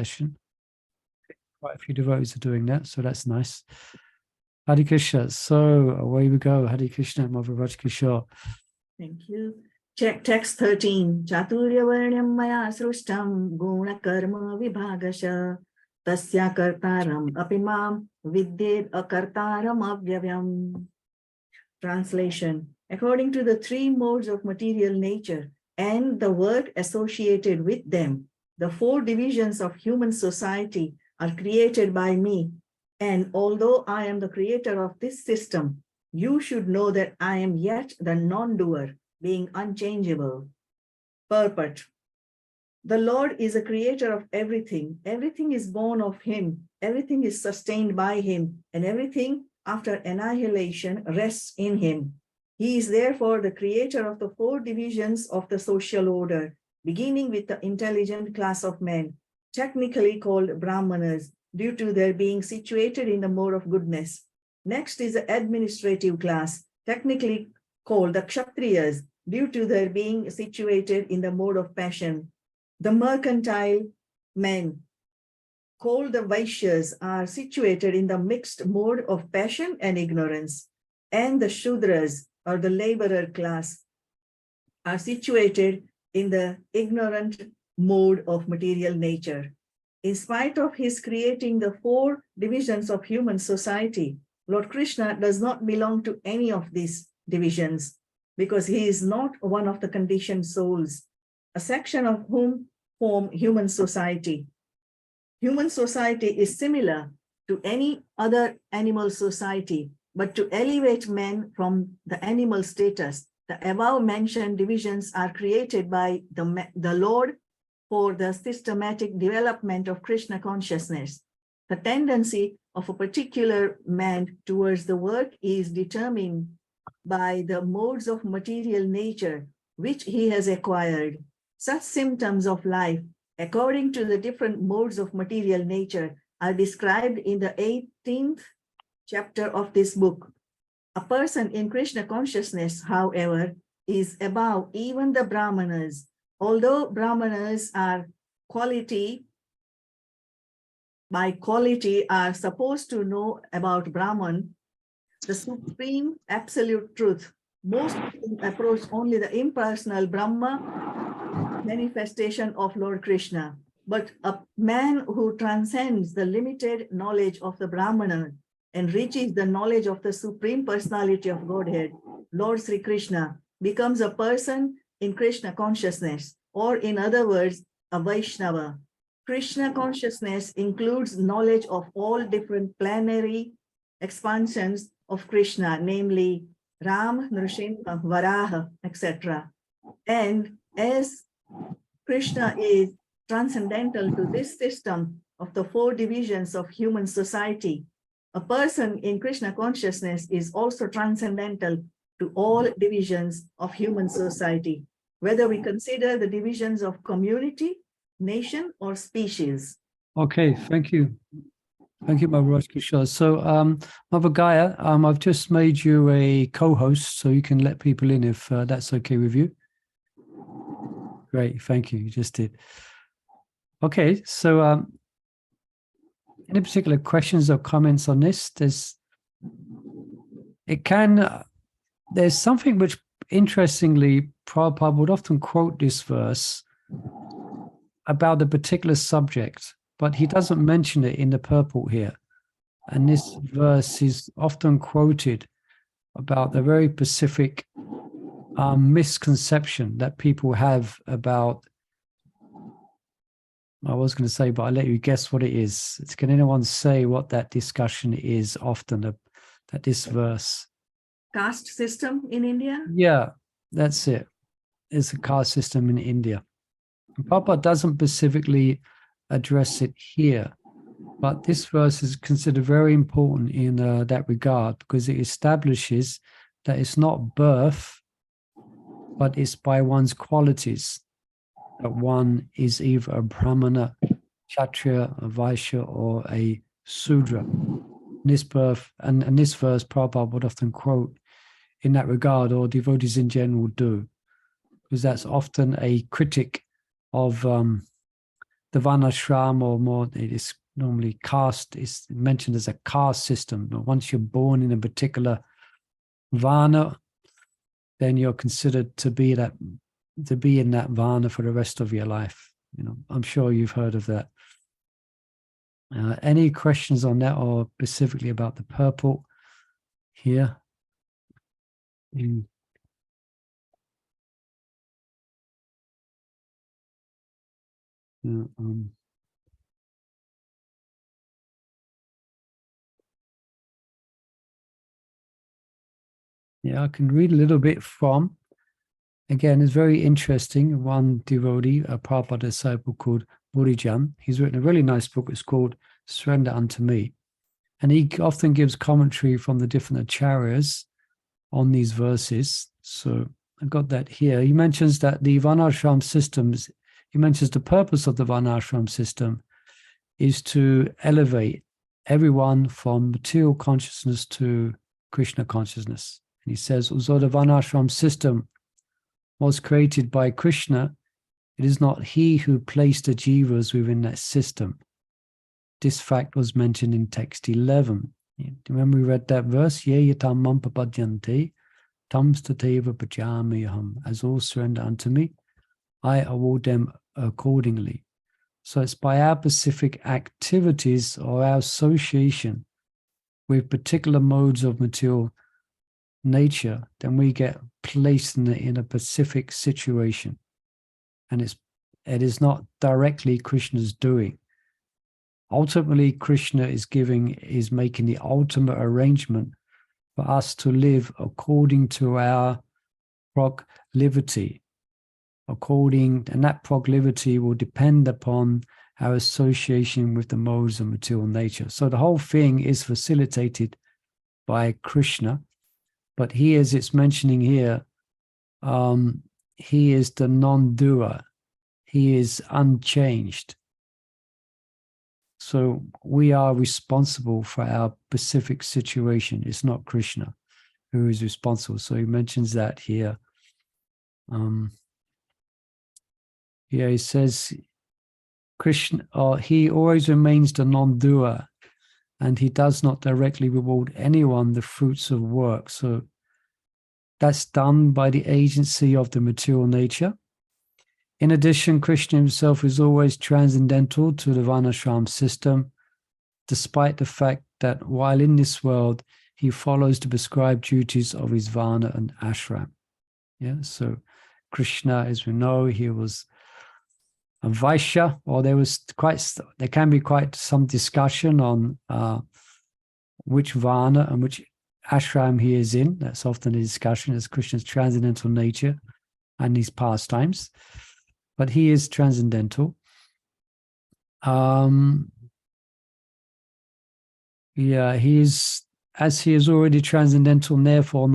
session. Quite a few devotees are doing that, so that's nice. Hare Krishna. So away we go. Hare Krishna, Mother Raj Kishore. Thank you. Check text 13. Chaturya varnyam maya srushtam guna karma vibhagasha tasya kartaram apimam vidyed akartaram avyavyam. Translation. According to the three modes of material nature and the work associated with them, the four divisions of human society are created by me. And although I am the creator of this system, you should know that I am yet the non-doer, being unchangeable. Purport. The Lord is a creator of everything. Everything is born of him. Everything is sustained by him. And everything after annihilation rests in him. He is therefore the creator of the four divisions of the social order, beginning with the intelligent class of men, technically called Brahmanas, due to their being situated in the mode of goodness. Next is the administrative class, technically called the Kshatriyas, due to their being situated in the mode of passion. The mercantile men, called the Vaishyas, are situated in the mixed mode of passion and ignorance. And the Shudras, or the laborer class, are situated in the ignorant mode of material nature. In spite of his creating the four divisions of human society, Lord Krishna does not belong to any of these divisions because he is not one of the conditioned souls, a section of whom form human society. Human society is similar to any other animal society, but to elevate men from the animal status, the above-mentioned divisions are created by the Lord for the systematic development of Krishna consciousness. The tendency of a particular man towards the work is determined by the modes of material nature which he has acquired. Such symptoms of life, according to the different modes of material nature, are described in the 18th chapter of this book. A person in Krishna consciousness, however, is above even the Brahmanas. Although Brahmanas are by quality are supposed to know about Brahman, the supreme absolute truth, most of them approach only the impersonal Brahma manifestation of Lord Krishna. But a man who transcends the limited knowledge of the Brahmana and reaches the knowledge of the Supreme Personality of Godhead, Lord Sri Krishna, becomes a person in Krishna consciousness, or in other words, a Vaishnava. Krishna consciousness includes knowledge of all different plenary expansions of Krishna, namely Ram, Nrsimha, Varaha, etc. And as Krishna is transcendental to this system of the four divisions of human society, a person in Krishna consciousness is also transcendental to all divisions of human society, whether we consider the divisions of community, nation, or species. Okay, thank you. Thank you, Mother Raj Kishore. So, Mother Gaia, I've just made you a co-host, so you can let people in if that's okay with you. Great, thank you. You just did. Okay, so any particular questions or comments on this? There's something which, interestingly, Prabhupada would often quote this verse about a particular subject, but he doesn't mention it in the purport here. And this verse is often quoted about the very specific misconception that people have about, I was going to say, but I'll let you guess what it is. Can anyone say what that discussion is often, that this verse? Caste system in India? Yeah, that's it. It's a caste system in India. Prabhupada doesn't specifically address it here, but this verse is considered very important in that regard because it establishes that it's not birth, but it's by one's qualities that one is either a Brahmana, Kshatriya, a Vaishya, or a Sudra. This verse Prabhupada would often quote in that regard, or devotees in general do, because that's often a critic of the Varnashram, or more, it is normally caste, is mentioned as a caste system. But once you're born in a particular Varna, then you're considered to be in that Varna for the rest of your life. You know, I'm sure you've heard of that. Any questions on that, or specifically about the purple here? Yeah, I can read a little bit from. Again, it's very interesting. One devotee, a Prabhupada disciple called Burijan, he's written a really nice book. It's called Surrender Unto Me. And he often gives commentary from the different acharyas on these verses. So I got that here. He mentions that the Varnashram systems, he mentions the purpose of the Varnashram system is to elevate everyone from material consciousness to Krishna consciousness. And he says, although the Varnashram system was created by Krishna, it is not he who placed the jivas within that system. This fact was mentioned in text 11. Do you remember we read that verse? Ye yatam mam papadyante, tam stateva pajamayaham. As all surrender unto me, I award them accordingly. So it's by our specific activities or our association with particular modes of material nature, then we get placed in a specific situation. And it is not directly Krishna's doing. Ultimately, Krishna is making the ultimate arrangement for us to live according to our proclivity. And that proclivity will depend upon our association with the modes of material nature. So the whole thing is facilitated by Krishna, but he, as it's mentioning here, he is the non-doer. He is unchanged. So we are responsible for our specific situation. It's not Krishna who is responsible. So he mentions that here. He says, Krishna, he always remains the non-doer, and he does not directly reward anyone the fruits of work. So that's done by the agency of the material nature. In addition, Krishna himself is always transcendental to the Varnashram system, despite the fact that while in this world, he follows the prescribed duties of his Varna and ashram. Yeah, so Krishna, as we know, he was a Vaishya, or there can be quite some discussion on which Varna and which ashram he is in. That's often a discussion as Krishna's transcendental nature and his pastimes. But he is transcendental. He is, as he is already transcendental, and therefore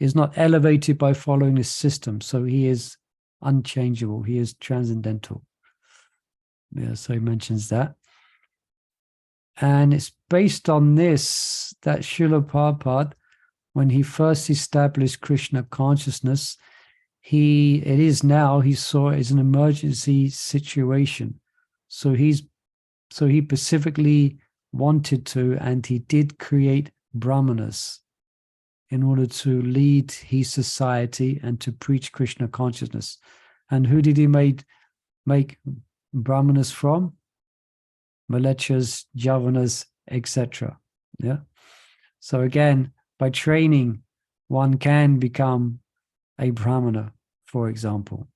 is not elevated by following this system. So he is unchangeable. He is transcendental. Yeah, so he mentions that. And it's based on this that Srila Prabhupada, when he first established Krishna consciousness, he saw it as an emergency situation. So he specifically wanted to, and he did create Brahmanas in order to lead his society and to preach Krishna consciousness. And who did he make Brahmanas from? Malechas, Javanas, etc. Yeah. So again, by training, one can become a Brahmana, for example.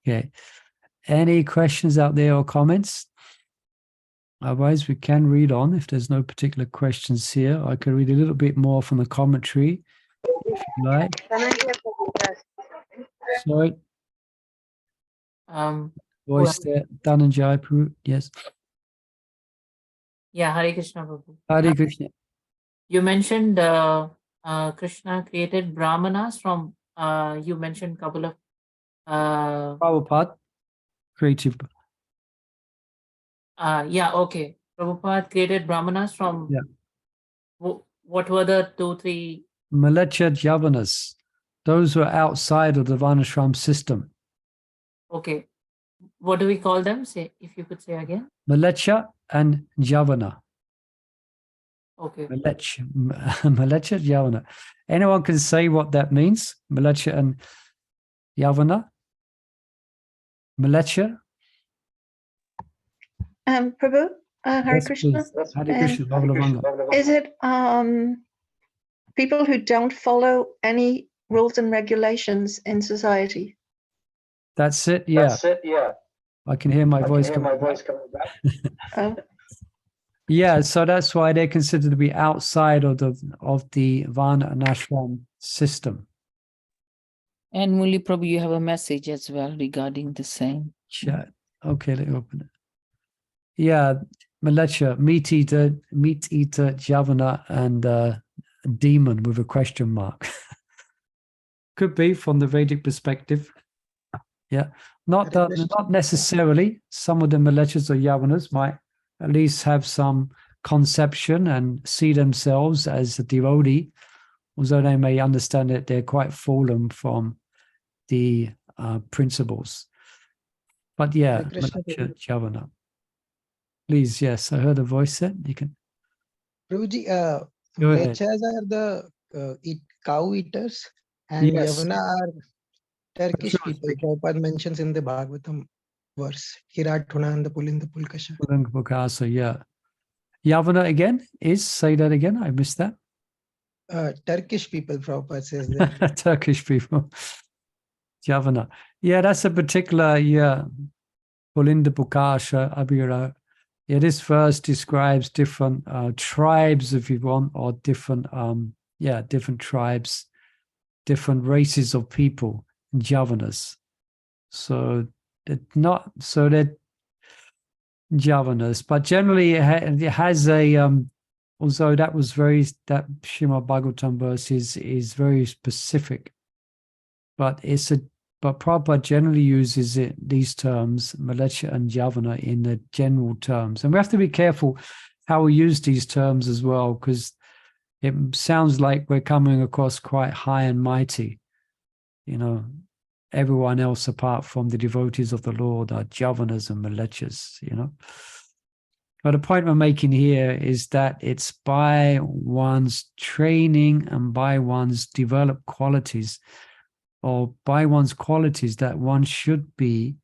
Okay. Any questions out there or comments? Otherwise, we can read on. If there's no particular questions here, I could read a little bit more from the commentary, if you like. Sorry. Voice there. Dhananjay, yes. Yeah, Hare Krishna, Prabhu. Hare Krishna. You mentioned Krishna created Brahmanas from, you mentioned a couple of... Prabhupada, creative. Okay. Prabhupada created Brahmanas from... Yeah. What were the 2, 3... Malecha Javanas. Those who are outside of the Varnashram system. Okay. What do we call them? Say, if you could say again. Malecha and Javana. Okay. Malecha, Javana. Anyone can say what that means? Malecha and Javana? Malecha? Prabhu, Hare Yes, Krishna. please. Hare Krishna, Bhagavad. Is it people who don't follow any rules and regulations in society? That's it, yeah. I can hear my voice coming back. Oh, Yeah, so that's why they're considered to be outside of the Varna and Ashram system. And Muli Prabhu, you have a message as well regarding the same. Chat. Okay, let me open it. Yeah, Malecha, meat eater, Javana, and demon with a question mark. Could be from the Vedic perspective. Yeah, not necessarily. Some of the Malechas or Yavanas might at least have some conception and see themselves as a devotee, although they may understand that they're quite fallen from the principles. But yeah, Malecha, Javana. Please, yes, I heard a voice there. You can. Prabhuji, Go ahead. Mlechas are the cow eaters, and Yes. Yavana are Turkish Sure. people. Prabhupada mentions in the Bhagavatam verse, Hiratuna and the Pulinda Pulkasha. Pukasa, yeah. Yavana again is, say that again, I missed that. Turkish people, Prabhupada says that. Turkish people. Javana. Yeah, that's a particular, yeah. Pulinda Pukasha, Abhira. Yeah, this verse describes different tribes, if you want, or different, different tribes, different races of people, Javanas. So that Javanas, but generally it has a, although that Srimad Bhagavatam verse is very specific, but Prabhupada generally uses these terms, Malecha and Javana, in the general terms. And we have to be careful how we use these terms as well, because it sounds like we're coming across quite high and mighty. You know, everyone else apart from the devotees of the Lord are Javanas and Malechas, you know. But the point we're making here is that it's by one's training and by one's developed qualities, or by one's qualities, that one should be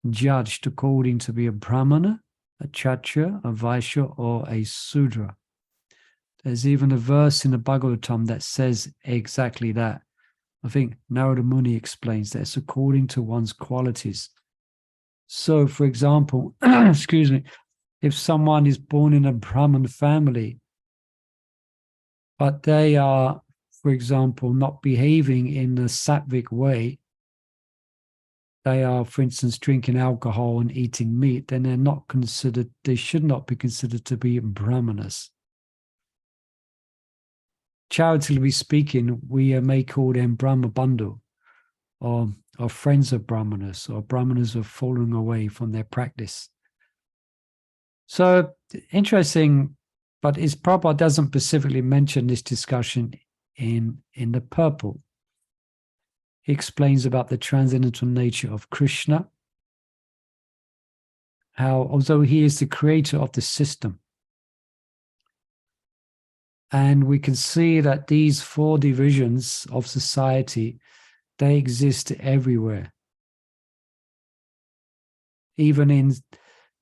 judged according to be a Brahmana, a Kshatriya, a Vaishya, or a Sudra. There's even a verse in the Bhagavatam that says exactly that. I think Narada Muni explains that it's according to one's qualities. So, for example, excuse me, if someone is born in a Brahmin family, but they are, for example, not behaving in a sattvic way, they are, for instance, drinking alcohol and eating meat, then they should not be considered to be Brahmanas. Charitably speaking, we may call them Brahma Bandhu, or friends of Brahmanas, or Brahmanas who have fallen away from their practice. So interesting, but Prabhupada doesn't specifically mention this discussion in the purport. He explains about the transcendental nature of Krishna, how although he is the creator of the system, and we can see that these four divisions of society, they exist everywhere. Even in,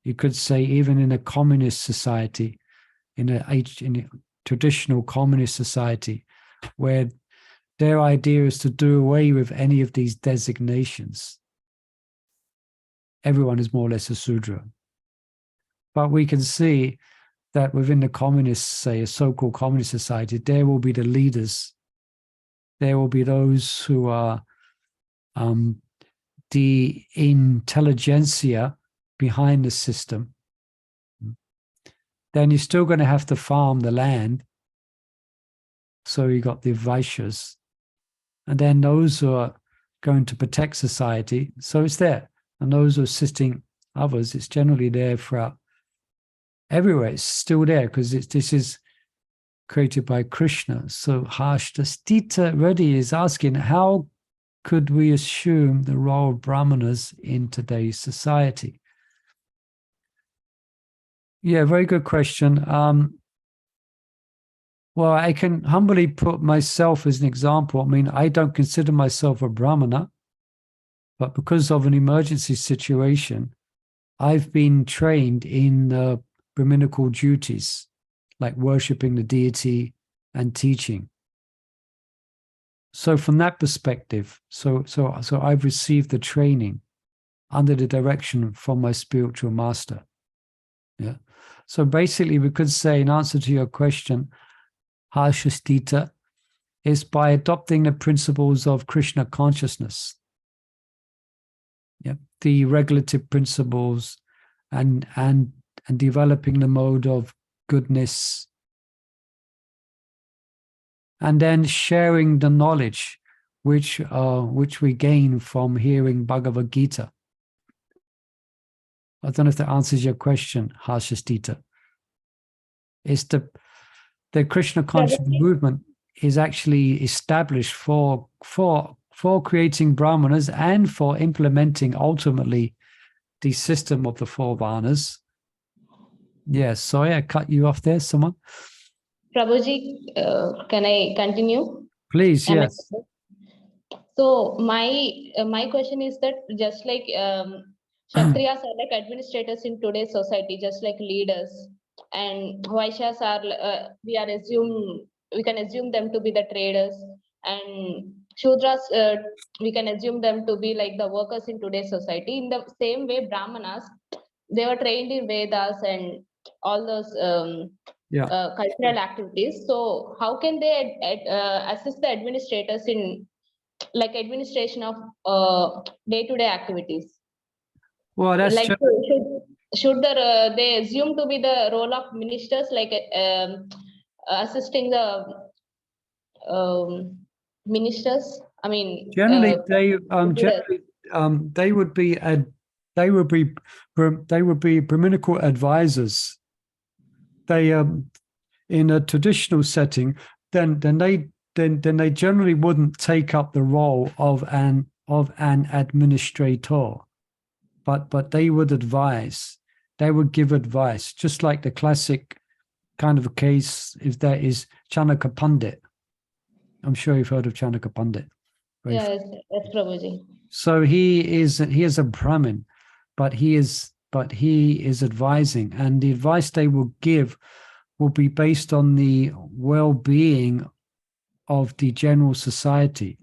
you could say, even in a communist society, in a traditional communist society, where their idea is to do away with any of these designations. Everyone is more or less a Sudra. But we can see that within the communist, say, a so-called communist society, there will be the leaders. There will be those who are the intelligentsia behind the system. Then you're still going to have to farm the land. So you got the Vaishyas. And then those who are going to protect society. So it's there. And those who are assisting others, it's generally there throughout everywhere. It's still there because this is created by Krishna. So Harsh Stita Reddy is asking, how could we assume the role of Brahmanas in today's society? Yeah, very good question. Well, I can humbly put myself as an example. I mean, I don't consider myself a Brahmana, but because of an emergency situation, I've been trained in Brahminical duties, like worshipping the deity and teaching. So from that perspective, so I've received the training under the direction from my spiritual master. Yeah. So basically, we could say, in answer to your question, Harshastita is by adopting the principles of Krishna consciousness. Yeah. The regulative principles and developing the mode of goodness, and then sharing the knowledge which we gain from hearing Bhagavad Gita. I don't know if that answers your question, Harshastita. It's the Krishna conscious movement is actually established for creating Brahmanas and for implementing ultimately the system of the four Varnas. Yes, sorry, I cut you off there, someone. Prabhuji, can I continue? Please, Am I yes. correct? So my question is that just like Kshatriyas are like administrators in today's society, just like leaders, and Vaishyas are we can assume them to be the traders, and Shudras we can assume them to be like the workers in today's society. In the same way, Brahmanas, they were trained in Vedas and all those cultural activities. So how can they assist the administrators in like administration of day-to-day activities? Well, that's like should they assume to be the role of ministers, like assisting the ministers? I mean, generally they would be Brahminical advisors. They in a traditional setting, then they generally wouldn't take up the role of an administrator, but they would advise. They would give advice, just like the classic kind of a case if there is Chanaka Pandit. I'm sure you've heard of Chanaka Pandit. yes, Prabhuji. So he is a Brahmin, but he is advising, and the advice they will give will be based on the well-being of the general society,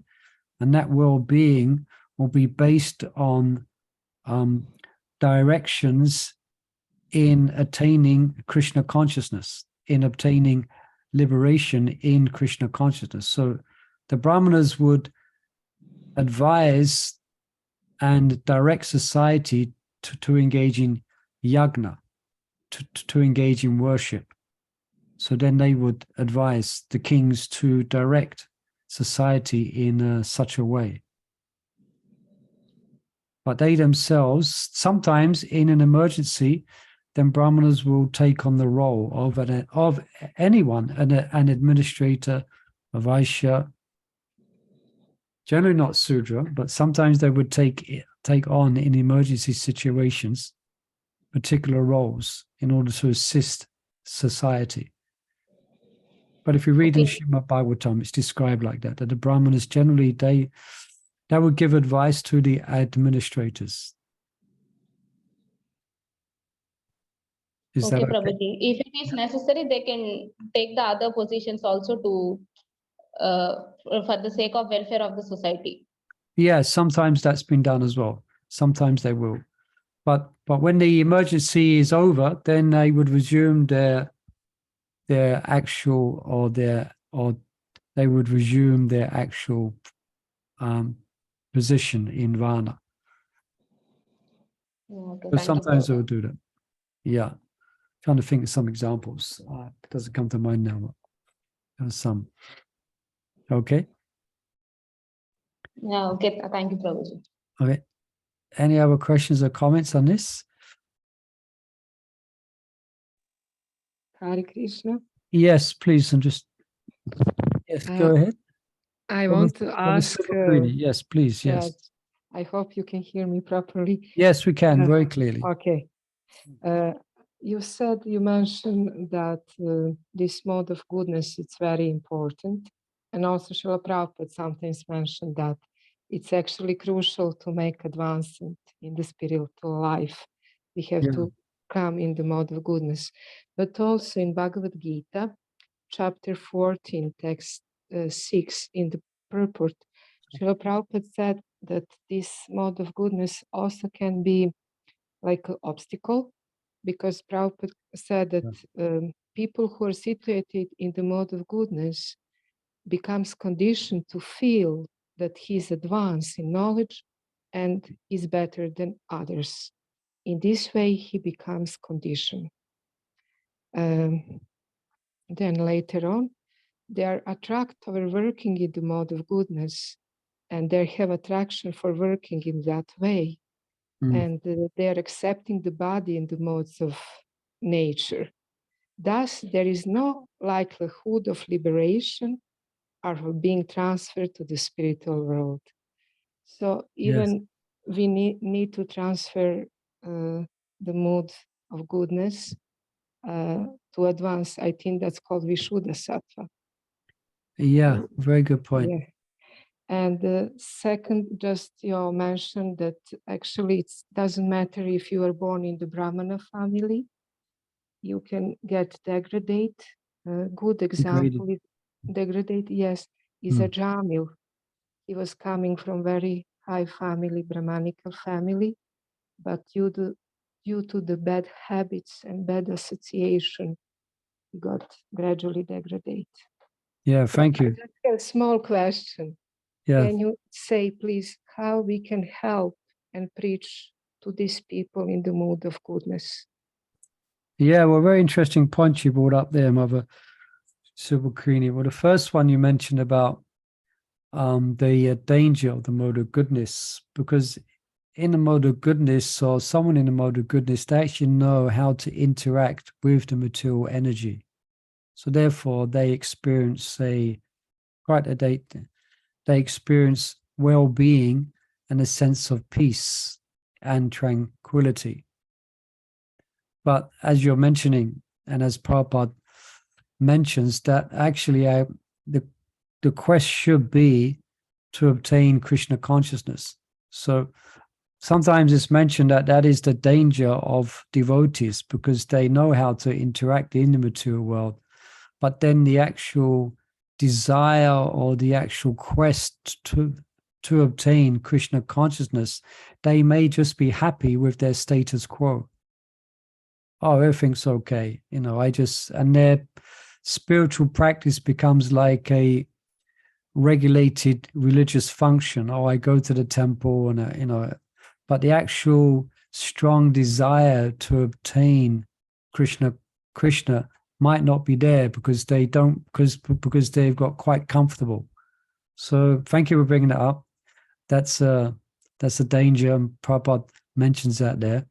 and that well-being will be based on directions in attaining Krishna consciousness, in obtaining liberation in Krishna consciousness. So the Brahmanas would advise and direct society to engage in yagna, to engage in worship. So then they would advise the kings to direct society in such a way. But they themselves, sometimes in an emergency, then Brahmanas will take on the role of anyone, an administrator, a Vaishya, generally not Sudra, but sometimes they would take on in emergency situations particular roles in order to assist society. But if you read in Srimad Bhagavatam, it's described like that the Brahmanas generally, they would give advice to the administrators. Is that okay? Prabhuji. If it is necessary, they can take the other positions also to for the sake of welfare of the society. Yeah, sometimes that's been done as well. Sometimes they will. But when the emergency is over, then they would resume their actual they would resume their actual position in Varna. Okay, But sometimes they will do that. Yeah. Trying to think of some examples. It doesn't come to mind now, but there are some. Okay. Yeah, okay. Thank you, Prabhuji. Okay. Any other questions or comments on this? Hare Krishna. Yes, please. Yes, go ahead. I Brother- want to Brother ask. Silvercreedy, yes, please, yes. Yes, I hope you can hear me properly. Yes, we can, Uh, very clearly. Okay. You mentioned that this mode of goodness is very important. And also Srila Prabhupada sometimes mentioned that it's actually crucial to make advancement in the spiritual life. We have Yeah. to come in the mode of goodness. But also in Bhagavad Gita, chapter 14, text 6, in the purport, Srila Prabhupada said that this mode of goodness also can be like an obstacle, because Prabhupada said that people who are situated in the mode of goodness becomes conditioned to feel that he is advanced in knowledge and is better than others. In this way, he becomes conditioned. Then later on, they are attracted or working in the mode of goodness, and they have attraction for working in that way. And they are accepting the body in the modes of nature. Thus, there is no likelihood of liberation or of being transferred to the spiritual world. So even we need to transfer the mood of goodness to advance. I think that's called Vishuddha Sattva. Yeah, very good point. Yeah. And the second, just you mentioned that actually it doesn't matter if you are born in the Brahmana family, you can get degraded. Good example is degraded, yes, is a Jamil. He was coming from very high family, Brahmanical family, but due to the bad habits and bad association, he got gradually degraded. Yeah, thank you. I just have a small question. Yeah. Can you say, please, how we can help and preach to these people in the mood of goodness? Yeah, well, very interesting point you brought up there, Mother Silvercreedy. Well, the first one you mentioned about the danger of the mode of goodness, because in the mode of goodness, or someone in the mode of goodness, they actually know how to interact with the material energy. So therefore, they experience they experience well-being and a sense of peace and tranquility. But as you're mentioning, and as Prabhupada mentions, that actually the quest should be to obtain Krishna consciousness. So sometimes it's mentioned that that is the danger of devotees, because they know how to interact in the material world, but then the actual desire or the actual quest to obtain Krishna consciousness, they may just be happy with their status quo. Oh, everything's okay, and their spiritual practice becomes like a regulated religious function. Oh, I go to the temple, and but the actual strong desire to obtain Krishna might not be there, because they don't, because they've got quite comfortable. So thank you for bringing that up. That's a danger, and Prabhupada mentions that there.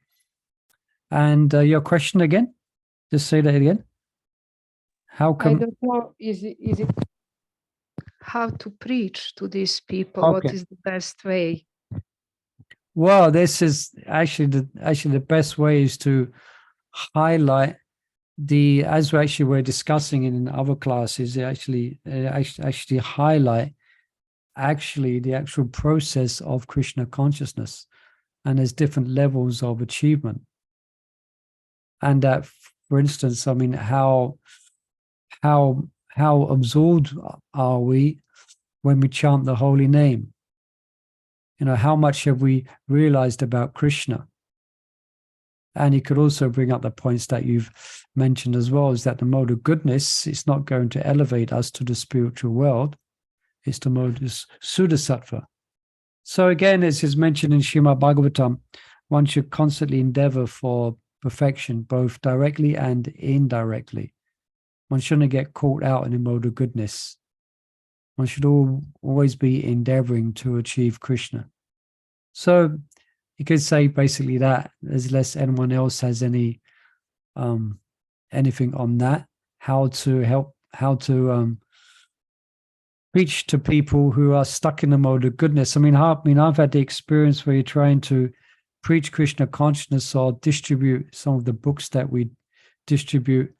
And your question again? Just say that again. How come? I don't know, is it how to preach to these people? Okay. What is the best way? Well, this is actually the best way is to highlight as we're discussing in other classes, actually highlight the actual process of Krishna consciousness, and there's different levels of achievement. And that, for instance, I mean, how absorbed are we when we chant the holy name? How much have we realized about Krishna? And he could also bring up the points that you've mentioned as well, is that the mode of goodness is not going to elevate us to the spiritual world. It's the mode of Sudasattva. So again, as is mentioned in Srimad Bhagavatam, one should constantly endeavor for perfection, both directly and indirectly. One shouldn't get caught out in the mode of goodness. One should always be endeavoring to achieve Krishna. So you could say basically that, unless anyone else has any anything on that, how to preach to people who are stuck in the mode of goodness. I've had the experience where you're trying to preach Krishna consciousness or distribute some of the books that we distribute.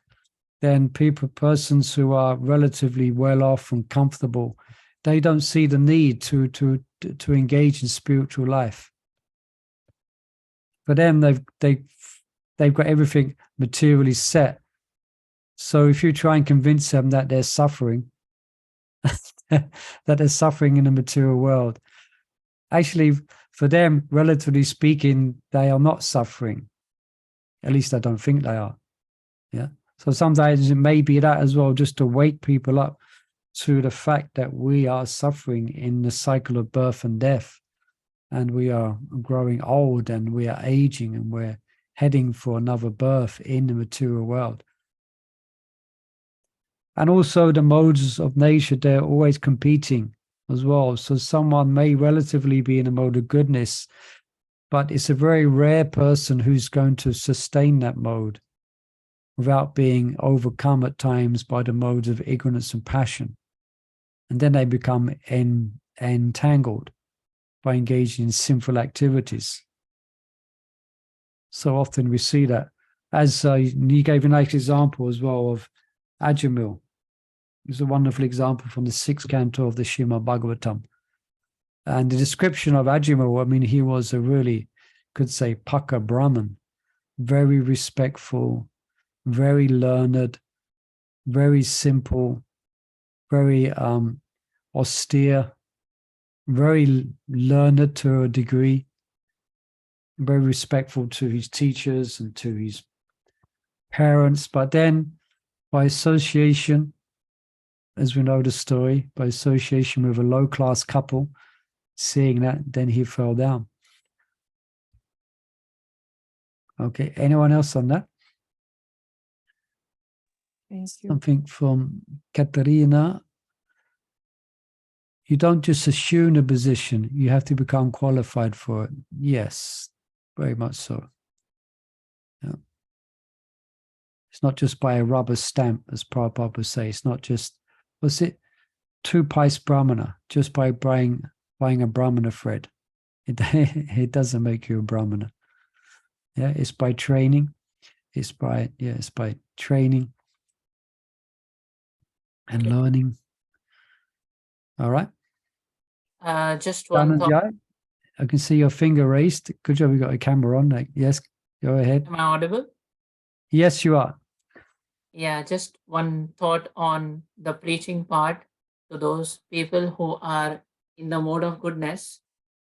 Then persons who are relatively well off and comfortable, they don't see the need to engage in spiritual life. For them, they've got everything materially set. So if you try and convince them that they're suffering, that they're suffering in the material world, actually, for them, relatively speaking, they are not suffering. At least I don't think they are. Yeah. So sometimes it may be that as well, just to wake people up to the fact that we are suffering in the cycle of birth and death, and we are growing old, and we are aging, and we're heading for another birth in the material world. And also the modes of nature, they're always competing as well. So someone may relatively be in a mode of goodness, but it's a very rare person who's going to sustain that mode without being overcome at times by the modes of ignorance and passion. And then they become entangled by engaging in sinful activities. So often we see that. As you gave a nice example as well of Ajamil. It's a wonderful example from the 6th canto of the Srimad Bhagavatam. And the description of Ajamil, he was a really, could say, Paka Brahman, very respectful, very learned, very simple, very austere, very learned to a degree, very respectful to his teachers and to his parents. But then, by association, as we know the story, by association with a low-class couple, seeing that, then he fell down. Okay, anyone else on that? Thank you. Something from Katerina. You don't just assume a position, you have to become qualified for it. Yes, very much so. Yeah. It's not just by a rubber stamp, as Prabhupada would say. It's not just, was it 2 pice Brahmana, just by buying a Brahmana thread. It doesn't make you a Brahmana. Yeah, it's by training. It's by training and learning. All right. Just one thought. Dhananjay, I can see your finger raised. Good job, you got a camera on. Yes, go ahead. Am I audible? Yes, you are. Yeah, just one thought on the preaching part to those people who are in the mode of goodness,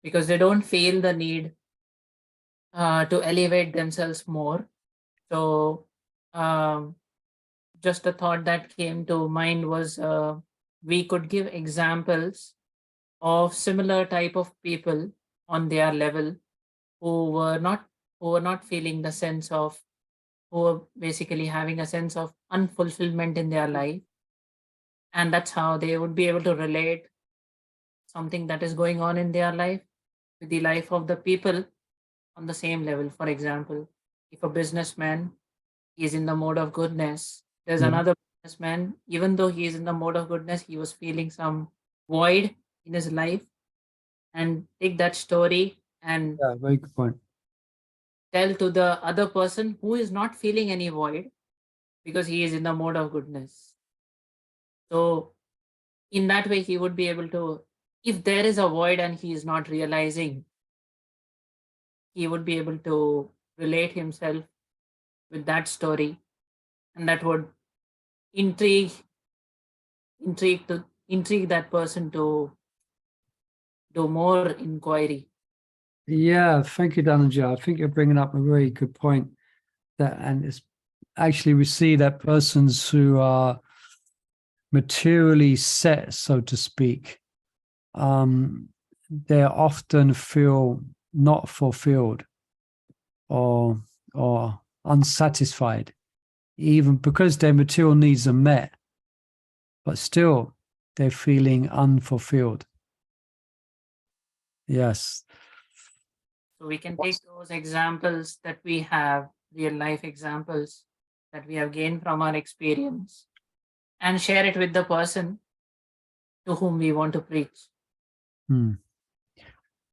because they don't feel the need to elevate themselves more. So just a thought that came to mind was we could give examples of similar type of people on their level who were not feeling the sense of, who were basically having a sense of unfulfillment in their life, and that's how they would be able to relate something that is going on in their life with the life of the people on the same level. For example, if a businessman is in the mode of goodness, there's Yeah. another businessman, even though he is in the mode of goodness, he was feeling some void in his life, and take that story and Yeah, very good point. tell to the other person who is not feeling any void because he is in the mode of goodness. So in that way, he would be able to, if there is a void and he is not realizing, he would be able to relate himself with that story, and that would intrigue that person to do more inquiry. Yeah, thank you, Dhananjay. I think you're bringing up a very good point. And it's actually, we see that persons who are materially set, so to speak, they often feel not fulfilled or unsatisfied, even because their material needs are met, but still they're feeling unfulfilled. Yes. So we can take those examples that we have, real life examples that we have gained from our experience, and share it with the person to whom we want to preach. Hmm.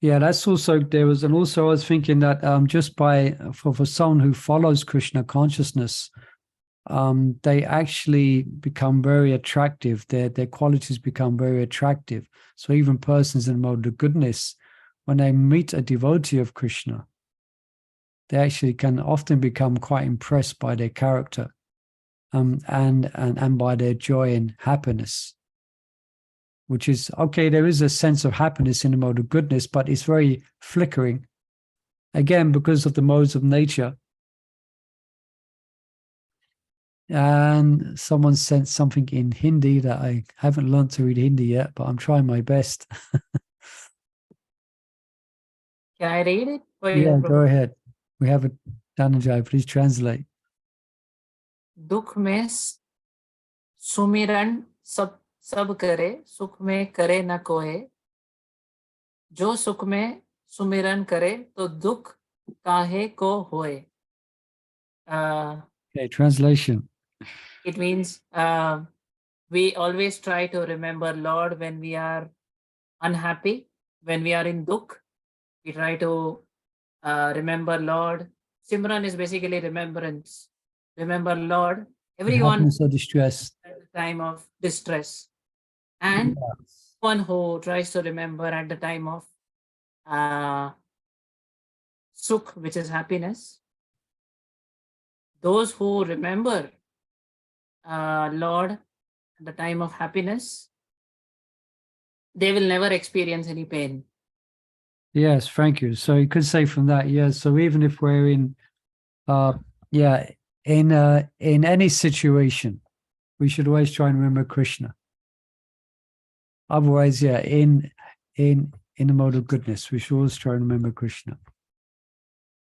Yeah, that's also there was, and also I was thinking that just by for someone who follows Krishna consciousness, they actually become very attractive. Their qualities become very attractive. So even persons in mode of goodness, when they meet a devotee of Krishna, they actually can often become quite impressed by their character, and by their joy and happiness. Which is okay. There is a sense of happiness in the mode of goodness, but it's very flickering. Again, because of the modes of nature. And someone sent something in Hindi that I haven't learned to read Hindi yet, but I'm trying my best. Can I read it for you? Yeah, go ahead. We have it. Dhananjay, please translate. दुख में सुमिरन सब करे, सुख में करे न कोई, जो सुख में सुमिरन करे तो दुख काहे को होए. Okay, translation. It means we always try to remember Lord when we are unhappy, when we are in dukh. We try to remember Lord. Simran is basically remembrance. Remember Lord. Everyone Happiness or distress. at the time of distress. And one who tries to remember at the time of sukh, which is happiness. Those who remember Lord at the time of happiness, they will never experience any pain. Yes, thank you. So you could say from that, yeah. So even if we're in in any situation, we should always try and remember Krishna. Otherwise, yeah, in the mode of goodness, we should always try and remember Krishna.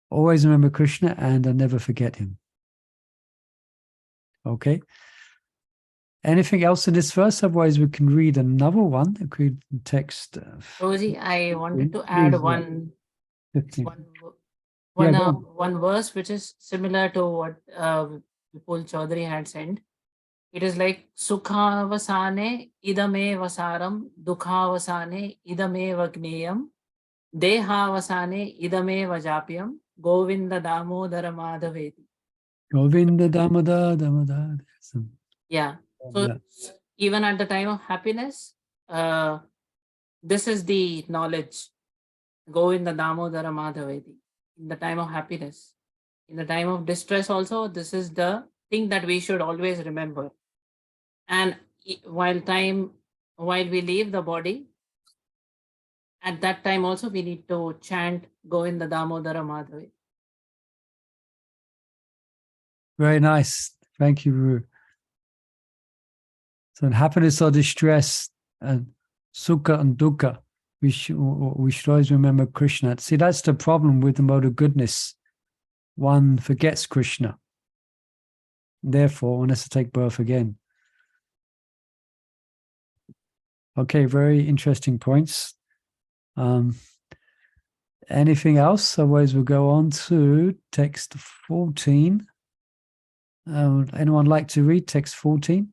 Always remember Krishna and never forget him. Okay. Anything else in this verse? Otherwise, we can read another one. We could text. Rosie, I wanted to add one 15. one verse which is similar to what Vipul Chaudhary had sent. It is like Sukhavasane idame vasaram, Dukhavasane idame vagneyam, Dehavasane idame vajapyam, Govinda Damodara Madhaveti. Govinda Damodar Damodar. Yeah. So even at the time of happiness, this is the knowledge. Govinda Damodara Madhaveti. In the time of happiness. In the time of distress also, this is the thing that we should always remember. And while we leave the body, at that time also we need to chant Govinda Damodara Madhaveti. Very nice. Thank you, Ru. So in happiness or distress, and sukha and dukkha, we should always remember Krishna. See, that's the problem with the mode of goodness. One forgets Krishna. Therefore, one has to take birth again. Okay, very interesting points. Anything else? Otherwise, we'll go on to text 14. Anyone like to read text 14?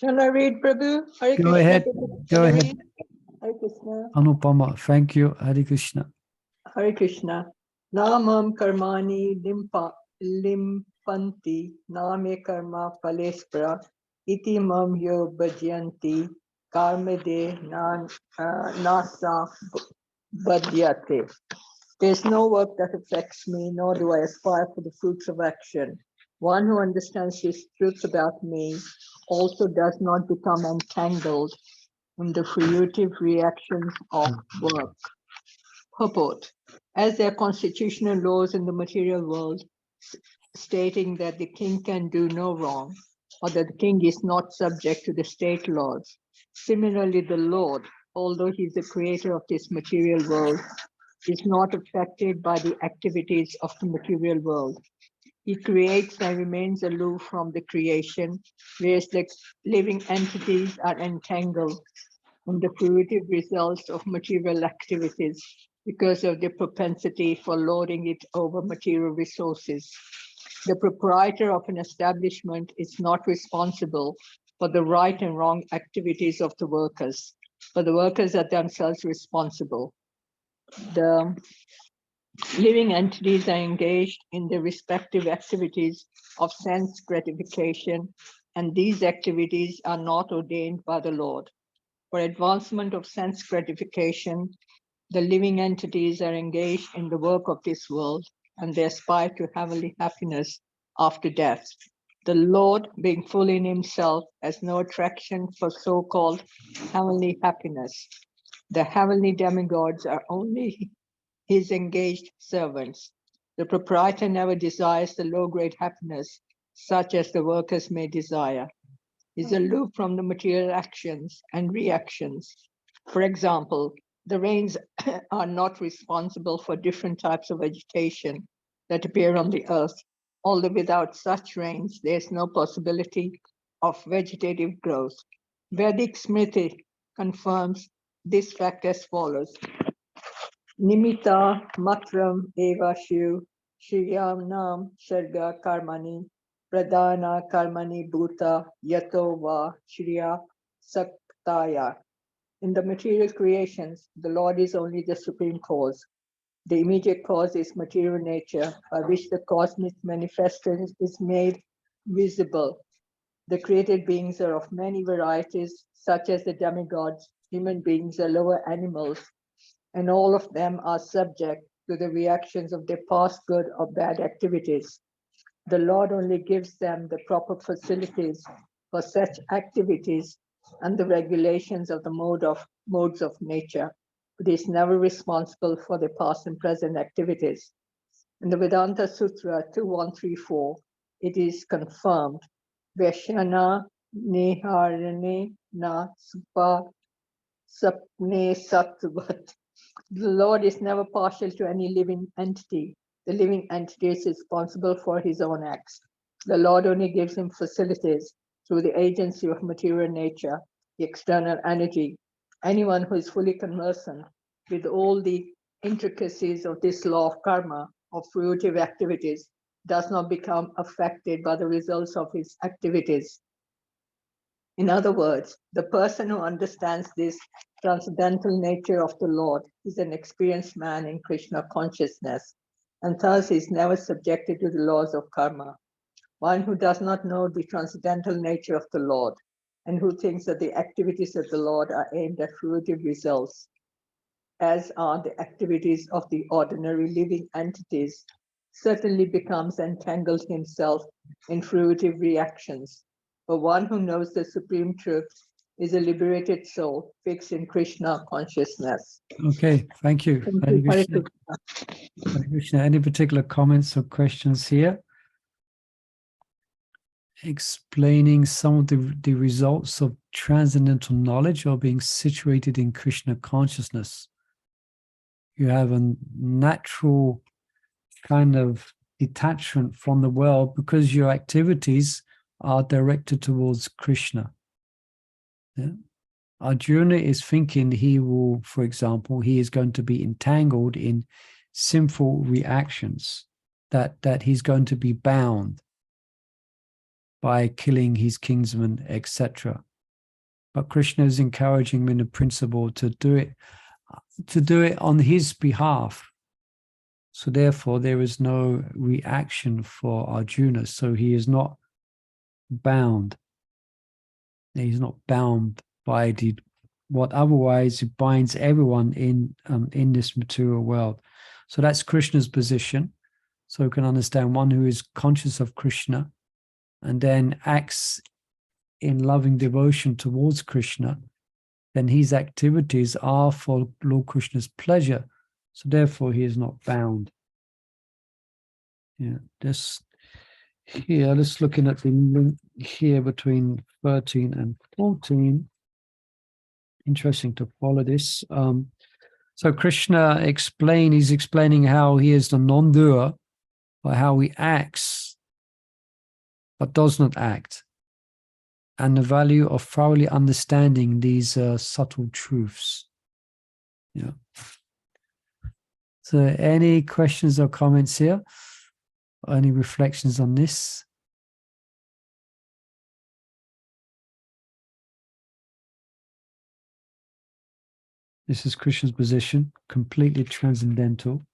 Shall I read, Prabhu? Hare Go Krishna. ahead. Prabhu. Go Shall I ahead. read? Hare Krishna. Anupama, thank you. Hare Krishna. Hare Krishna. Namam karmani limpanti name karma phalespra iti mam yo bhajanti karmade nasa badhyate. There's no work that affects me, nor do I aspire for the fruits of action. One who understands this truth about me also does not become entangled in the fruitive reactions of work. Purport. As there are constitutional laws in the material world stating that the king can do no wrong, or that the king is not subject to the state laws, similarly the Lord, although he is the creator of this material world, is not affected by the activities of the material world. He creates and remains aloof from the creation, whereas the living entities are entangled in the fruitive results of material activities because of their propensity for lording it over material resources. The proprietor of an establishment is not responsible for the right and wrong activities of the workers, for the workers are themselves responsible. The living entities are engaged in their respective activities of sense gratification, and these activities are not ordained by the Lord. For advancement of sense gratification, the living entities are engaged in the work of this world, and they aspire to heavenly happiness after death. The Lord, being full in himself, has no attraction for so-called heavenly happiness. The heavenly demigods are only his engaged servants. The proprietor never desires the low-grade happiness, such as the workers may desire. He is aloof from the material actions and reactions. For example, the rains are not responsible for different types of vegetation that appear on the earth, although without such rains, there is no possibility of vegetative growth. Vedic Smriti confirms this fact as follows. Nimitta matram eva shiv shriyam nam sarga karmani pradana karmani bhuta yato va shriya saktaya. In the material creations, the Lord is only the supreme cause. The immediate cause is material nature, by which the cosmic manifestation is made visible. The created beings are of many varieties, such as the demigods, human beings, or lower animals, and all of them are subject to the reactions of their past good or bad activities. The Lord only gives them the proper facilities for such activities and the regulations of the modes of nature, but is never responsible for their past and present activities. In the Vedanta Sutra 2134, it is confirmed, Vaishana Neharane na Supa Sapne Satvat. The Lord is never partial to any living entity. The living entity is responsible for his own acts. The Lord only gives him facilities through the agency of material nature, the external energy. Anyone who is fully conversant with all the intricacies of this law of karma, of fruitive activities, does not become affected by the results of his activities. In other words, the person who understands this transcendental nature of the Lord is an experienced man in Krishna consciousness, and thus is never subjected to the laws of karma. One who does not know the transcendental nature of the Lord, and who thinks that the activities of the Lord are aimed at fruitive results, as are the activities of the ordinary living entities, certainly becomes entangled himself in fruitive reactions. But one who knows the supreme truth is a liberated soul fixed in Krishna consciousness. Okay, thank you. Hare Krishna. Hare Krishna. Any particular comments or questions here? Explaining some of the results of transcendental knowledge or being situated in Krishna consciousness. You have a natural kind of detachment from the world because your activities are directed towards Krishna. Yeah? Arjuna is thinking he will, for example, he is going to be entangled in sinful reactions, that he's going to be bound by killing his kinsmen, etc. But Krishna is encouraging him in the principle to do it on his behalf. So therefore, there is no reaction for Arjuna. So he is not bound. He's not bound by what otherwise binds everyone in this material world. So that's Krishna's position. So we can understand one who is conscious of Krishna and then acts in loving devotion towards Krishna, then his activities are for Lord Krishna's pleasure. So therefore he is not bound. Yeah, this here, let's looking at the link here between 13 and 14. Interesting to follow this. So Krishna he's explaining how he is the non-doer, by how he acts but does not act, and the value of thoroughly understanding these subtle truths. Yeah. So any questions or comments here? Any reflections on this? This is Krishna's position, completely transcendental.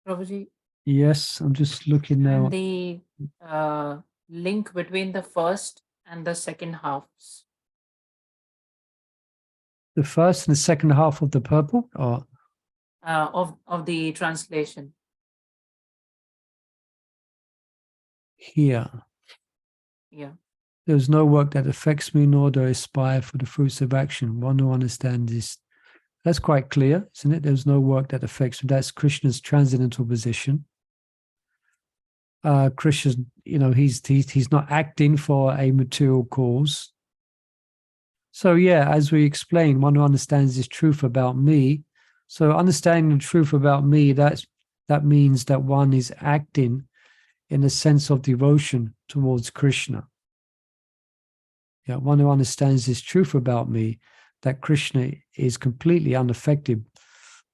Prabhuji, Yes, I'm just looking now. and the link between the first and the second halves. The first and the second half of the purple, or Of the translation. here. Yeah. There's no work that affects me, nor do I aspire for the fruits of action. One who understands this. That's quite clear, isn't it? There's no work that affects me. That's Krishna's transcendental position. Krishna's, he's not acting for a material cause. So yeah, as we explained, one who understands this truth about me. So understanding the truth about me, that means that one is acting in a sense of devotion towards Krishna. Yeah, one who understands this truth about me, that Krishna is completely unaffected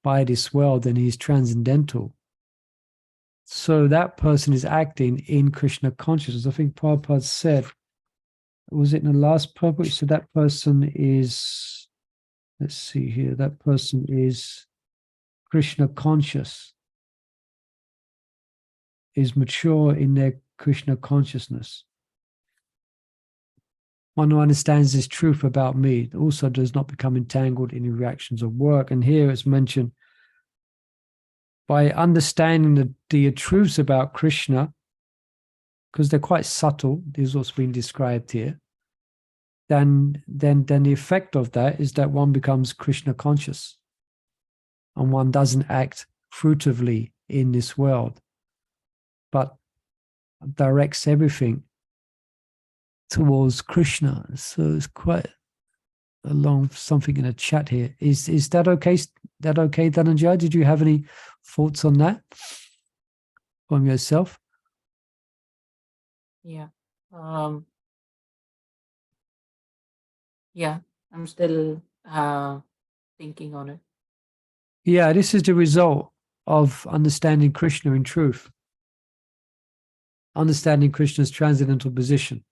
by this world and he's transcendental. So that person is acting in Krishna consciousness. I think Prabhupada said, was it in the last Prabhupada? So that person is, let's see here, that person is Krishna conscious, is mature in their Krishna consciousness. One who understands this truth about me also does not become entangled in the reactions of work. And here it's mentioned, by understanding the truths about Krishna, because they're quite subtle, this is what's been described here, then the effect of that is that one becomes Krishna conscious and one doesn't act fruitively in this world, but directs everything towards Krishna. So it's quite a long something in a chat here. Is that okay? That okay, Dhananjay? Did you have any thoughts on that from yourself? Yeah. Yeah, I'm still thinking on it. Yeah, this is the result of understanding Krishna in truth. Understanding Krishna's transcendental position.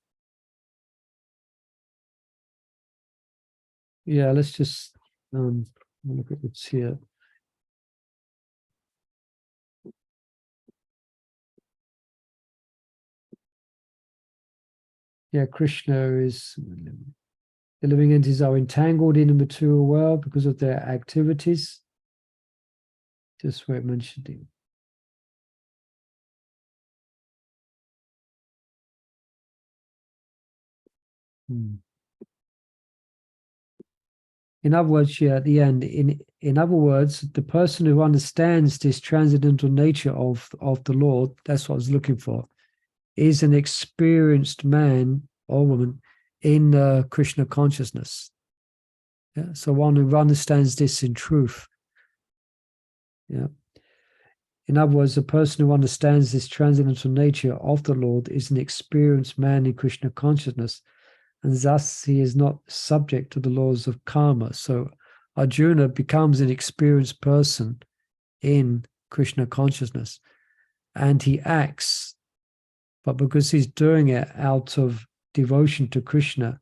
Yeah, let's just look at what's here. Yeah, Krishna is, the living entities are entangled in the material world because of their activities. Just where it mentioned it. In other words, yeah, at the end, in other words, the person who understands this transcendental nature of the Lord, that's what I was looking for, is an experienced man or woman in Krishna consciousness. Yeah, so one who understands this in truth. Yeah. In other words, the person who understands this transcendental nature of the Lord is an experienced man in Krishna consciousness, and thus he is not subject to the laws of karma. So Arjuna becomes an experienced person in Krishna consciousness, and he acts, but because he's doing it out of devotion to Krishna,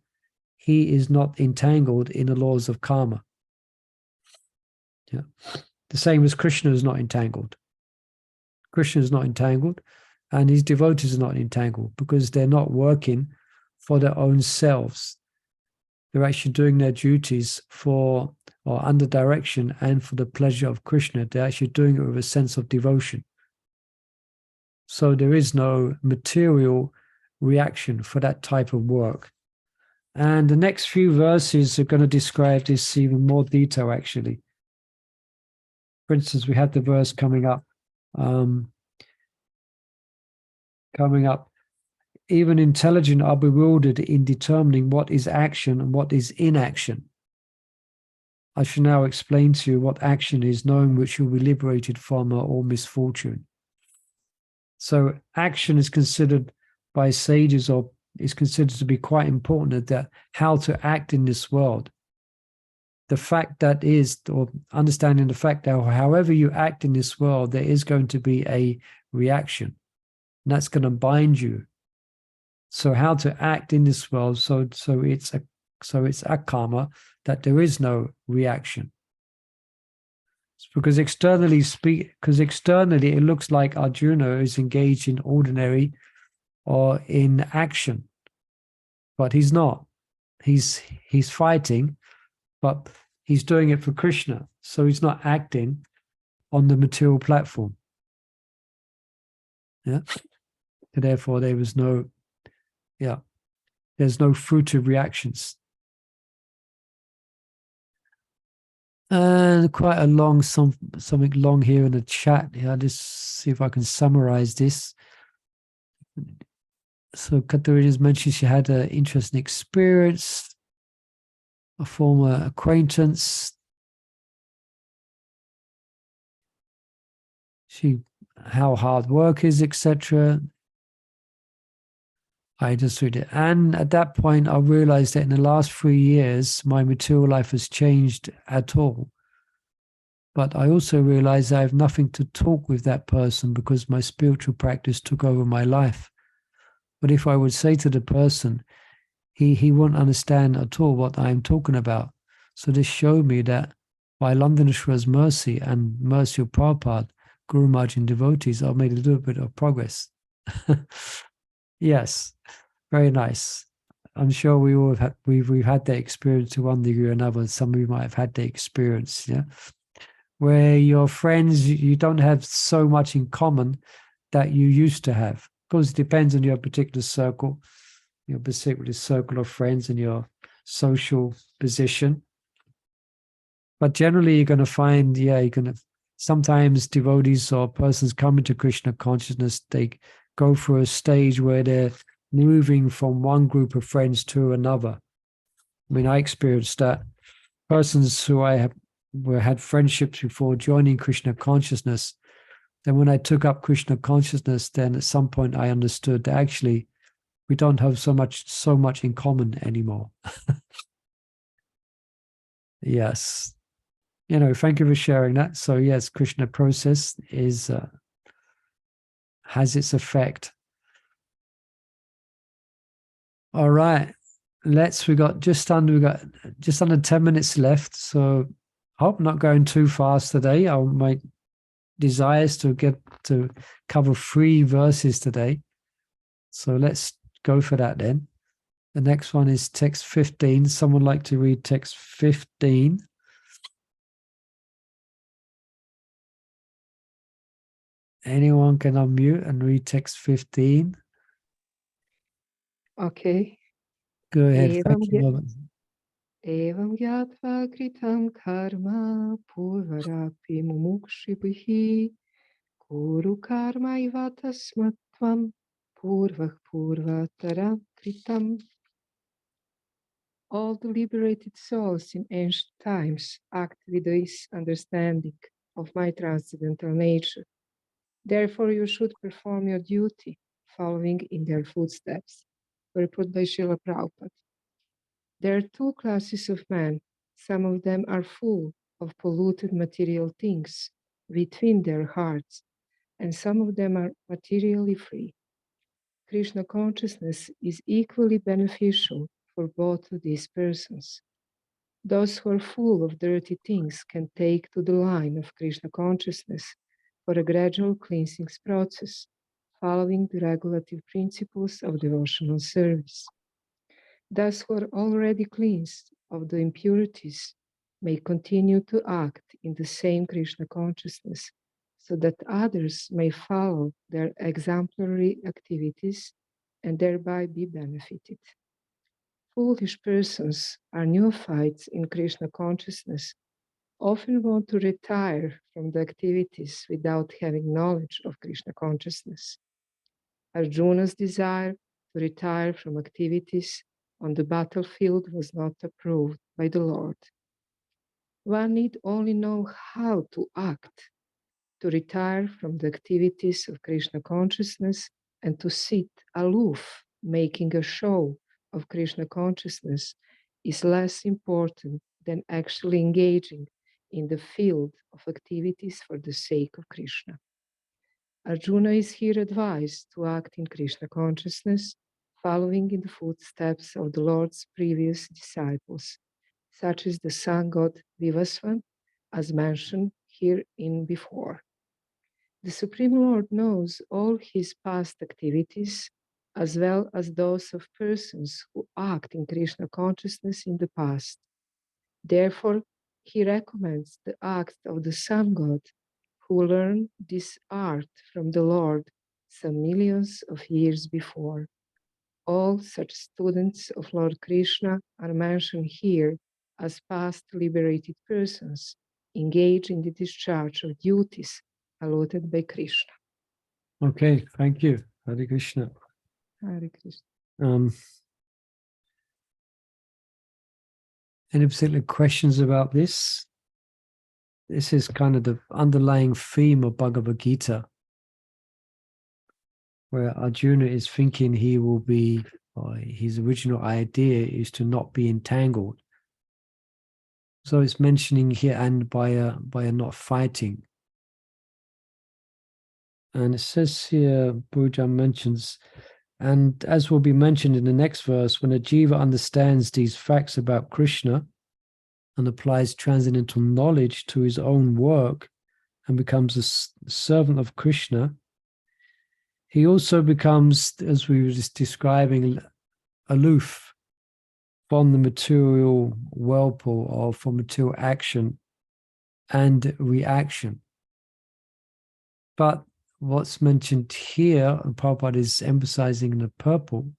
he is not entangled in the laws of karma. Yeah. The same as Krishna is not entangled. Krishna is not entangled, and his devotees are not entangled because they're not working for their own selves. They're actually doing their duties for or under direction and for the pleasure of Krishna. They're actually doing it with a sense of devotion. So there is no material reaction for that type of work. And the next few verses are going to describe this even more detail, actually. For instance, we have the verse coming up. Even intelligent are bewildered in determining what is action and what is inaction. I shall now explain to you what action is, knowing which you'll be liberated from all misfortune. So action is considered by sages, or is considered to be quite important, that how to act in this world. The fact that is, or understanding the fact that however you act in this world, there is going to be a reaction. And that's going to bind you. So how to act in this world, so it's a karma, that there is no reaction. It's because externally it looks like Arjuna is engaged in ordinary or in action, but he's not. He's fighting, but he's doing it for Krishna. So he's not acting on the material platform. Yeah. And therefore there was no, there's no fruitive reactions. And quite a long, something long here in the chat. Yeah, I'll just see if I can summarize this. So Katarina's mentioned she had an interesting experience, a former acquaintance. How hard work is, etc. I just read it. And at that point, I realized that in the last 3 years, my material life has changed at all. But I also realized I have nothing to talk with that person because my spiritual practice took over my life. But if I would say to the person, he won't understand at all what I'm talking about. So this showed me that by Londonishwar's mercy and mercy of Prabhupada, Guru Maharaj and devotees, I've made a little bit of progress. Yes, very nice. I'm sure we all have we've had that experience to one degree or another. Some of you might have had the experience, yeah, where your friends, you don't have so much in common that you used to have. Of course, it depends on your particular circle, your particular circle of friends and your social position. But generally, you're going to find, sometimes devotees or persons coming to Krishna consciousness, they go through a stage where they're moving from one group of friends to another. I mean, I experienced that. Persons who had friendships before joining Krishna consciousness, then when I took up Krishna consciousness, then at some point I understood that actually we don't have so much in common anymore. Yes. Thank you for sharing that. So yes, Krishna process has its effect. All right. We got just under 10 minutes left. So I hope I'm not going too fast today. My desire is to get to cover 3 verses today. So let's go for that then. The next one is text 15. Someone like to read text 15? Anyone can unmute and read text 15. Okay. Go ahead. Evam Thank you, Robert. Evam gyatva kritam karma purvarapi mumukshibhi kuru karma iva tasmatvam purvah purvataram kritam. All the liberated souls in ancient times act with this understanding of my transcendental nature. Therefore, you should perform your duty, following in their footsteps. Report by Srila Prabhupada. There are 2 classes of men. Some of them are full of polluted material things within their hearts, and some of them are materially free. Krishna consciousness is equally beneficial for both of these persons. Those who are full of dirty things can take to the line of Krishna consciousness for a gradual cleansing process, following the regulative principles of devotional service. Those who are already cleansed of the impurities may continue to act in the same Krishna consciousness, so that others may follow their exemplary activities and thereby be benefited. Foolish persons are neophytes in Krishna consciousness, often want to retire from the activities without having knowledge of Krishna consciousness. Arjuna's desire to retire from activities on the battlefield was not approved by the Lord. One need only know how to act, to retire from the activities of Krishna consciousness and to sit aloof, making a show of Krishna consciousness is less important than actually engaging in the field of activities for the sake of Krishna. Arjuna is here advised to act in Krishna consciousness, following in the footsteps of the Lord's previous disciples, such as the sun god Vivasvan, as mentioned herein before. The Supreme Lord knows all his past activities, as well as those of persons who act in Krishna consciousness in the past. Therefore, he recommends the act of the sun god, who learned this art from the Lord some millions of years before. All such students of Lord Krishna are mentioned here as past liberated persons engaged in the discharge of duties allotted by Krishna. Okay, thank you. Hare Krishna. Hare Krishna. Any particular questions about this? This is kind of the underlying theme of Bhagavad Gita, where Arjuna is thinking he will be, or his original idea is to not be entangled. So it's mentioning here, and by a not fighting. And it says here, Buddha mentions, and as will be mentioned in the next verse, when a jiva understands these facts about Krishna and applies transcendental knowledge to his own work and becomes a servant of Krishna, he also becomes, as we were just describing, aloof from the material whirlpool or from material action and reaction. But what's mentioned here, and Prabhupada is emphasizing in the purple,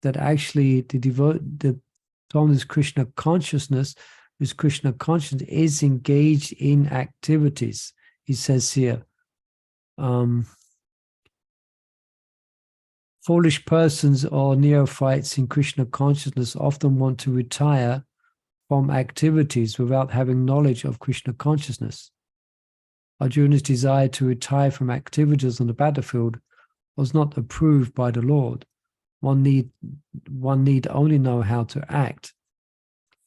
that actually the Thomas Krishna consciousness, whose Krishna consciousness is engaged in activities. He says here, foolish persons or neophytes in Krishna consciousness often want to retire from activities without having knowledge of Krishna consciousness. Arjuna's desire to retire from activities on the battlefield was not approved by the Lord. One need only know how to act.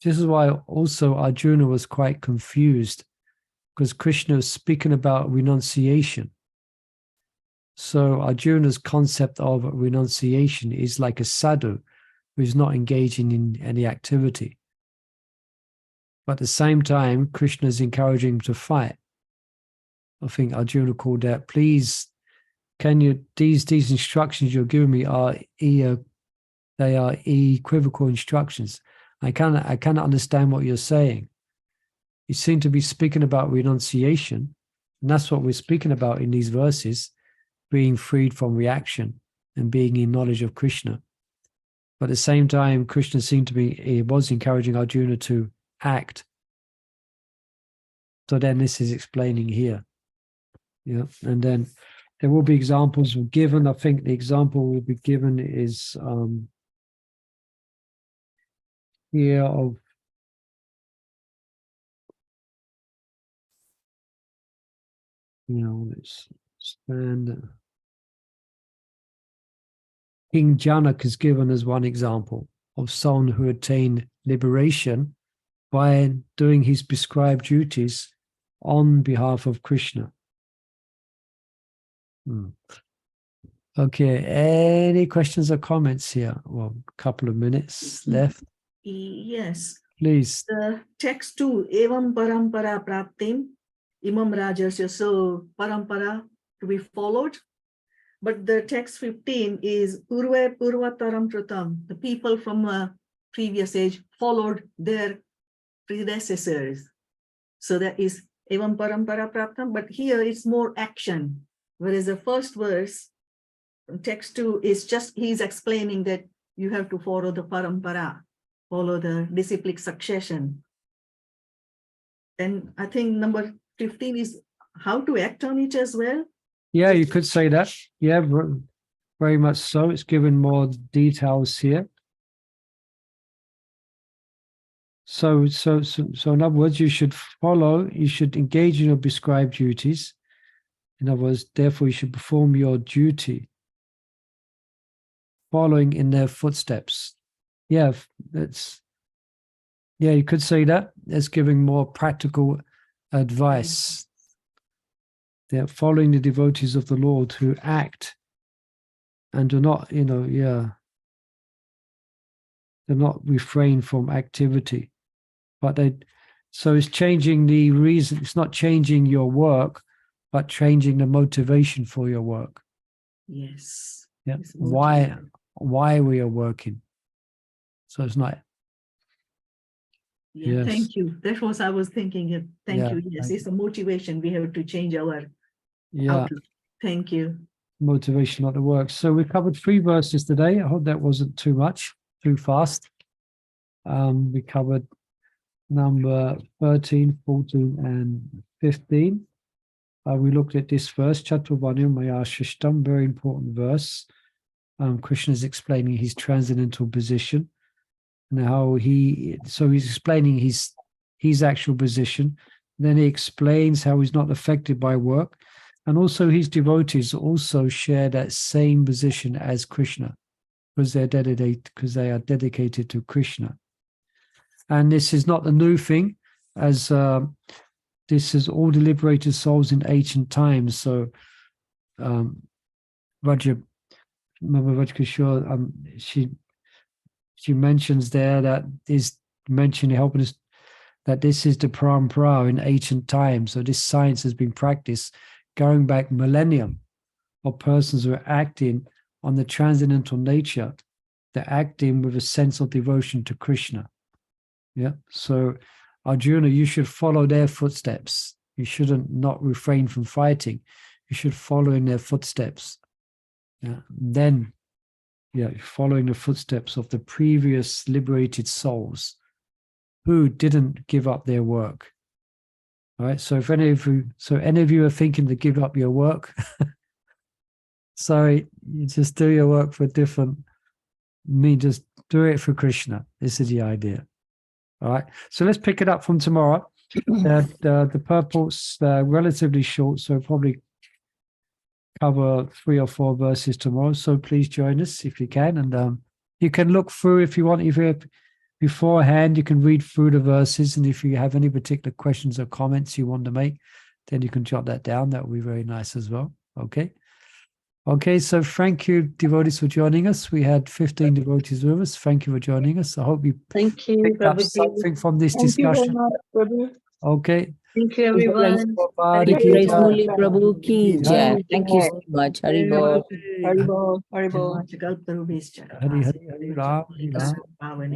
This is why also Arjuna was quite confused, because Krishna was speaking about renunciation. So Arjuna's concept of renunciation is like a sadhu who is not engaging in any activity. But at the same time, Krishna is encouraging him to fight. I think Arjuna called out, please, can you, these instructions you're giving me are equivocal instructions. I cannot understand what you're saying. You seem to be speaking about renunciation, and that's what we're speaking about in these verses, being freed from reaction and being in knowledge of Krishna. But at the same time, Krishna was encouraging Arjuna to act. So then this is explaining here. Yeah, and then there will be examples given. I think the example will be given is here of let's stand. King Janak is given as one example of someone who attained liberation by doing his prescribed duties on behalf of Krishna. Okay, any questions or comments here? Well, a couple of minutes left. Yes. Please. The text 2, evam parampara praptim imam rajasya, so parampara to be followed. But the text 15 is purve purvataram pratam. The people from a previous age followed their predecessors. So that is evam parampara praptam, but here it's more action. Whereas the first verse, text 2, is just, he's explaining that you have to follow the parampara, follow the disciplic succession. And I think number 15 is how to act on it as well. Yeah, you could say that. Yeah, very much so. It's given more details here. So in other words, you should engage in your prescribed duties. In other words, therefore you should perform your duty, following in their footsteps. Yeah, you could say that. It's giving more practical advice. They're following the devotees of the Lord who act and do not, they're not refrain from activity. But so it's changing the reason. It's not changing your work, but changing the motivation for your work. Yes. Yeah. It's Why motivated. we are working. So it's not. Yeah, Yes. thank you. That was I was thinking. Thank Yeah, you. Yes, thank it's a motivation. We have to change our Yeah. outlook. Thank you. Motivation not to work. So we covered 3 verses today. I hope that wasn't too much, too fast. We covered number 13, 14, and 15. We looked at this verse, Chaturvarnyam Maya Shishtam, very important verse. Krishna is explaining his transcendental position and how he's explaining his actual position. Then he explains how he's not affected by work. And also his devotees also share that same position as Krishna because they are dedicated to Krishna. And this is not a new thing, as this is all the liberated souls in ancient times. So Mother Rajkishore, she mentions there that is mentioning helping us that this is the parampara in ancient times. So this science has been practiced going back millennium of persons who are acting on the transcendental nature. They're acting with a sense of devotion to Krishna. Yeah. So Arjuna, you should follow their footsteps. You shouldn't not refrain from fighting. You should follow in their footsteps. Yeah. Then, following the footsteps of the previous liberated souls who didn't give up their work. All right. So if any of you are thinking to give up your work, sorry, you just do your work for just do it for Krishna. This is the idea. All right. So let's pick it up from tomorrow. The purport's relatively short, so probably cover 3 or 4 verses tomorrow. So please join us if you can, and you can look through if you want. If you beforehand, you can read through the verses, and if you have any particular questions or comments you want to make, then you can jot that down. That would be very nice as well. Okay. Okay, so thank you, devotees, for joining us. We had 15 devotees with us. Thank you for joining us. I hope you Thank you, picked up Prabhuji. something from this Thank you very discussion. much, Prabhu. Okay. Thank you, everyone. Prabhupada Hare ki Praise jai. Murli Prabhu ki jai. Thank you Jai. so much. Very Haribol. much. Haribol, Haribol. Jai Kalparubhischa. Hari Hari Hari Ram, Hari Ram. Pavane